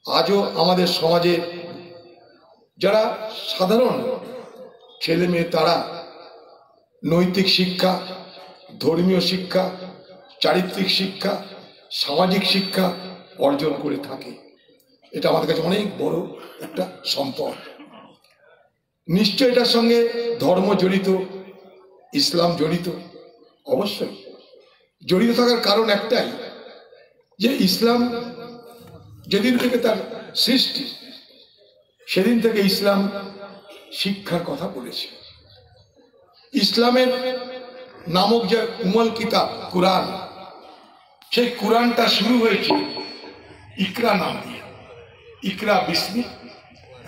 আজও আমাদের সমাজে যারা সাধারণ ছেলে মেয়ে তারা নৈতিক শিক্ষা, ধর্মীয় শিক্ষা, চারিত্রিক শিক্ষা, সামাজিক শিক্ষা অর্জন করে থাকে। এটা আমাদের কাছে অনেক বড় একটা সম্পদ। নিশ্চয় এটার সঙ্গে ধর্ম জড়িত, ইসলাম জড়িত, অবশ্যই জড়িত থাকার কারণ একটাই যে ইসলাম যেদিন থেকে তার সৃষ্টি সেদিন থেকে ইসলাম শিক্ষার কথা বলেছে। ইসলামের নামক যে উমল কিতাব কুরআন, সেই কুরআনটা শুরু হয়েছে ইকরা নাম দিয়ে। ইকরা বিসমি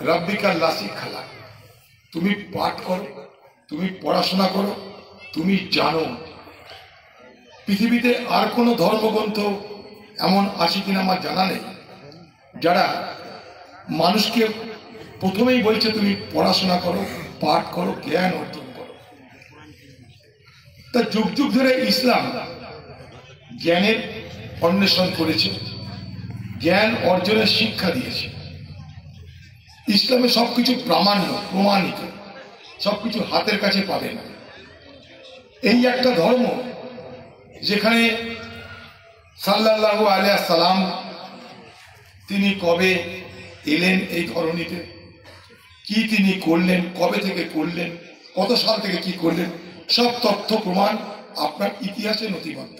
রাব্বিকাল্লাযী খালাক। তুমি পাঠ করো, তুমি পড়াশোনা করো, তুমি জানো। পৃথিবীতে আর কোনো ধর্মগ্রন্থ এমন আছে কিনা আমার জানা নেই যারা মানুষকে প্রথমেই বলছে তুমি পড়াশোনা করো, পাঠ করো, জ্ঞান অর্জন করো। তা যুগ যুগ ধরে ইসলাম জ্ঞানের অন্বেষণ করেছে, জ্ঞান অর্জনের শিক্ষা দিয়েছে। ইসলামে সবকিছু প্রমাণিত, সবকিছু হাতের কাছে পাবে না। এই একটা ধর্ম যেখানে সাল্লাল্লাহু আলাইহি সাল্লাম তিনি কবে এলেন এই ধরনীতে, কি তিনি করলেন, কবে থেকে করলেন, কত সাল থেকে কি করলেন, সব তথ্য প্রমাণ আপনার ইতিহাসে নথিবদ্ধ।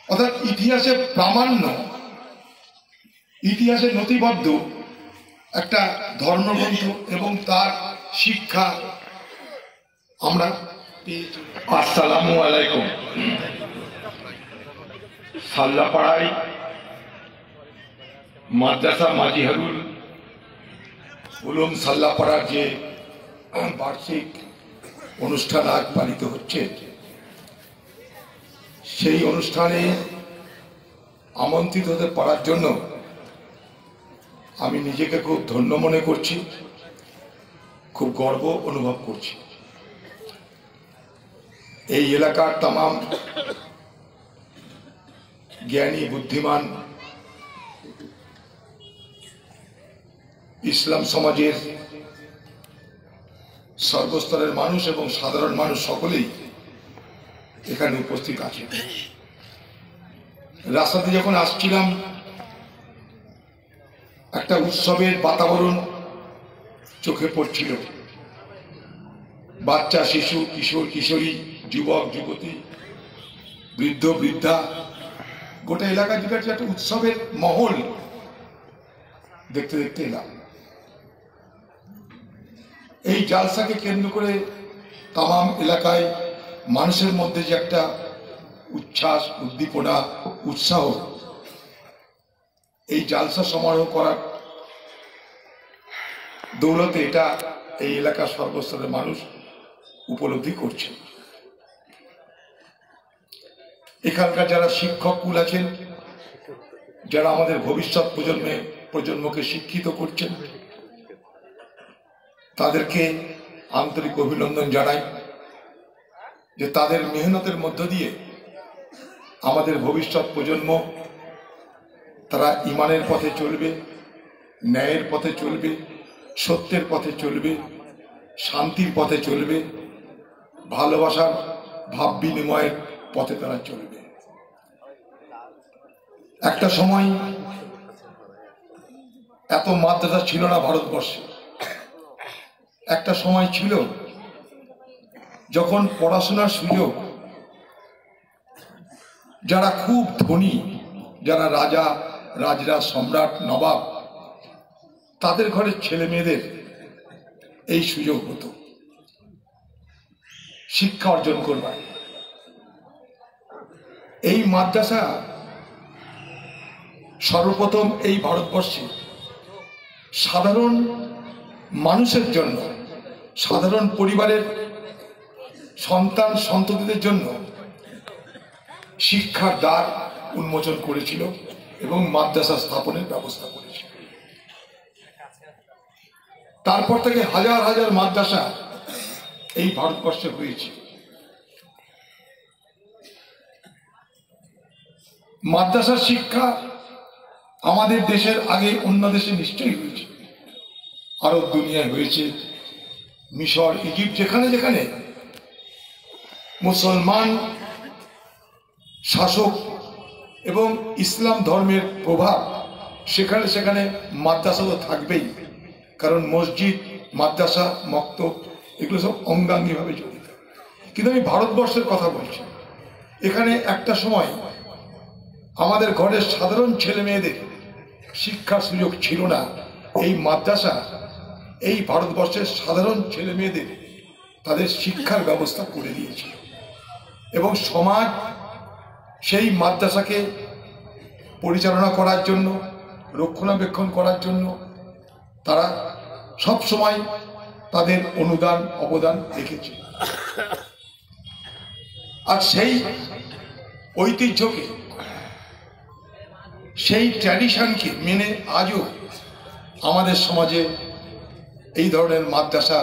অর্থাৎ ইতিহাসে প্রামাণ্য, ইতিহাসে নথিবদ্ধ একটা ধর্মগ্রন্থ এবং তার শিক্ষা আমরা পেয়েছি। আসসালামু আলাইকুম। সাল্লাপাড়ায় মাদ্রাসা মাজিহারুল উলুম সাল্লাপাড়ার যে বার্ষিক অনুষ্ঠান আজ পালিত হচ্ছে, সেই অনুষ্ঠানে আমন্ত্রিত হতে পারার জন্য আমি নিজেকে খুব ধন্য মনে করছি, খুব গর্ব অনুভব করছি। এই এলাকার তামাম জ্ঞানী, বুদ্ধিমান, ইসলাম সমাজের সর্বস্তরের মানুষ এবং সাধারণ মানুষ সকলেই এখানে উপস্থিত আছে। রাস্তাতে যখন আসছিলাম একটা উৎসবের বাতাবরণ চোখে পড়ছিল। বাচ্চা, শিশু, কিশোর, কিশোরী, যুবক, যুবতী, বৃদ্ধ, বৃদ্ধা, গোটা এলাকা জুড়ে একটা উৎসবের মহল দেখতে দেখতে এলাম। এই জালসাকে কেন্দ্র করে তামাম এলাকায় মানুষের মধ্যে যে একটা উচ্ছ্বাস, উদ্দীপনা, উৎসাহ, এই জালসা সমারোহ করার দৌলতে এটা এই এলাকার সর্বস্তরের মানুষ উপলব্ধি করছে। এখানকার যারা শিক্ষক কুল আছেন, যারা আমাদের ভবিষ্যৎ প্রজন্মকে শিক্ষিত করছেন, তাদেরকে আন্তরিক অভিনন্দন জানাই যে তাদের মেহনতের মধ্য দিয়ে আমাদের ভবিষ্যৎ প্রজন্ম তারা ঈমানের পথে চলবে, ন্যায়ের পথে চলবে, সত্যের পথে চলবে, শান্তির পথে চলবে, ভালোবাসার ভাব বিনিময়ের পথে তারা চলবে। একটা সময় এত মাদ্রাসা ছিল না ভারতবর্ষে। একটা সময় ছিল যখন পড়াশোনার সুযোগ যারা খুব ধনী, যারা রাজা, রাজরা, সম্রাট, নবাব, তাদের ঘরের ছেলে মেয়েদের এই সুযোগ হতো শিক্ষা অর্জন করবার। এই মাদ্রাসা সর্বপ্রথম এই ভারতবর্ষে সাধারণ মানুষের জন্য, সাধারণ পরিবারের সন্তান সন্ততিদের জন্য শিক্ষার দ্বার উন্মোচন করেছিল এবং মাদ্রাসা স্থাপনের ব্যবস্থা করেছিল। তারপর থেকে হাজার হাজার মাদ্রাসা এই ভারতবর্ষে হয়েছে। মাদ্রাসার শিক্ষা আমাদের দেশের আগে অন্য দেশে নিশ্চয়ই হয়েছে, আরব দুনিয়ায় হয়েছে, মিশর, ইজিপ্ট, যেখানে যেখানে মুসলমান শাসক এবং ইসলাম ধর্মের প্রভাব, সেখানে সেখানে মাদ্রাসা তো থাকবেই, কারণ মসজিদ, মাদ্রাসা, মক্তব এগুলো সব অঙ্গাঙ্গিভাবে জড়িত। কিন্তু আমি ভারতবর্ষের কথা বলছি, এখানে একটা সময় আমাদের ঘরের সাধারণ ছেলে মেয়েদের শিক্ষার সুযোগ ছিল না। এই মাদ্রাসা এই ভারতবর্ষের সাধারণ ছেলে মেয়েদের তাদের শিক্ষার ব্যবস্থা করে দিয়েছে, এবং সমাজ সেই মাদ্রাসাকে পরিচালনা করার জন্য, রক্ষণাবেক্ষণ করার জন্য তারা সব সময় তাদের অনুদান অবদান রেখেছে। আর সেই ঐতিহ্যকে, সেই ট্র্যাডিশনকে মেনে আজও আমাদের সমাজে এই ধরনের মাদ্রাসা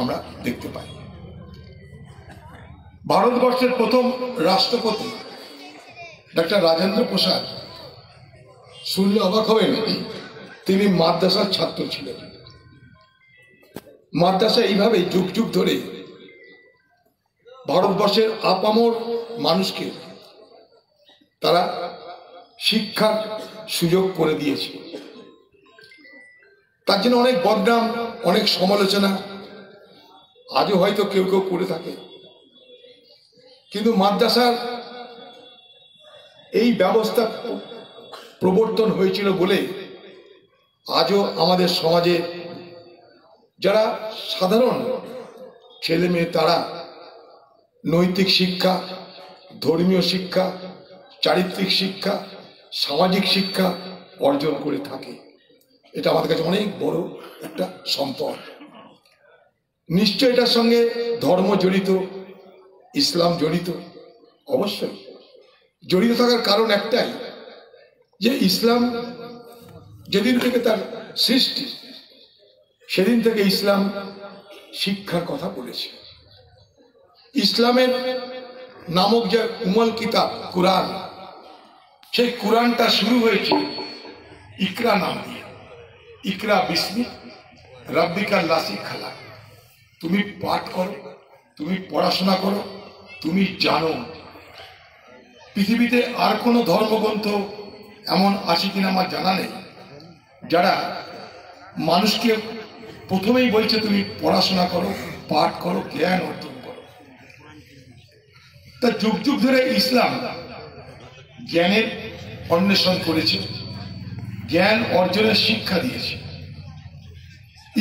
আমরা দেখতে পাই। ভারতবর্ষের প্রথম রাষ্ট্রপতি ডক্টর রাজেন্দ্র প্রসাদ, শুনলে অবাক হবেন, তিনি মাদ্রাসার ছাত্র ছিলেন। মাদ্রাসা এইভাবেই যুগ যুগ ধরে ভারতবর্ষের আপামর মানুষকে তারা শিক্ষার সুযোগ করে দিয়েছে। তার জন্য অনেক বদনাম, অনেক সমালোচনা আজও হয়তো কেউ কেউ করে থাকে, কিন্তু মাদ্রাসার এই ব্যবস্থা প্রবর্তন হয়েছিল বলে আজও আমাদের সমাজে যারা সাধারণ ছেলে মেয়ে তারা নৈতিক শিক্ষা, ধর্মীয় শিক্ষা, চারিত্রিক শিক্ষা, সামাজিক শিক্ষা অর্জন করে থাকে। এটা আমাদের কাছে অনেক বড় একটা সম্পদ। নিশ্চয় এটার সঙ্গে ধর্ম জড়িত, ইসলাম জড়িত, অবশ্যই জড়িত থাকার কারণ একটাই, যে ইসলাম যেদিন থেকে তার সৃষ্টি সেদিন থেকে ইসলাম শিক্ষার কথা বলেছে। ইসলামের নামক যে উমল কিতাব কুরআন, সেই কুরআনটা শুরু হয়েছে ইকরা নাম দিয়ে। ইকরা বিসমি রাব্বিকাল্লাযী খালাক। তুমি পাঠ করো, তুমি পড়াশোনা করো, তুমি জানো। পৃথিবীতে আর কোনো ধর্মগ্রন্থ এমন আছে কিনা আমার জানা নেই যারা মানুষকে প্রথমেই বলছে তুমি পড়াশোনা করো, পাঠ করো, জ্ঞান অর্জন করো। তা যুগ যুগ ধরে ইসলাম জ্ঞানের অন্বেষণ করেছে, জ্ঞান অর্জনের শিক্ষা দিয়েছে।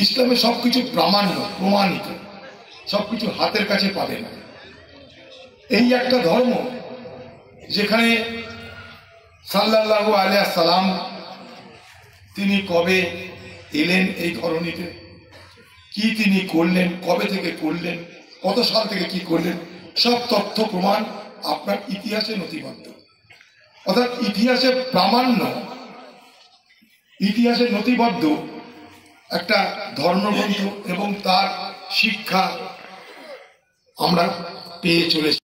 ইসলামে সবকিছু প্রামাণ্য, প্রমাণিত, সবকিছু হাতের কাছে পাবে না। এই একটা ধর্ম যেখানে সাল্লাল্লাহু আলাইহি সাল্লাম তিনি কবে এলেন এই ধরনীতে, কি তিনি করলেন, কবে থেকে করলেন, কত সাল থেকে কি করলেন, সব তথ্য প্রমাণ আপনার ইতিহাসে নথিবদ্ধ। অর্থাৎ ইতিহাসে প্রামাণ্য, ইতিহাসে নথিবদ্ধ একটা ধর্মগ্রন্থ এবং তার শিক্ষা আমরা পেয়ে চলেছি।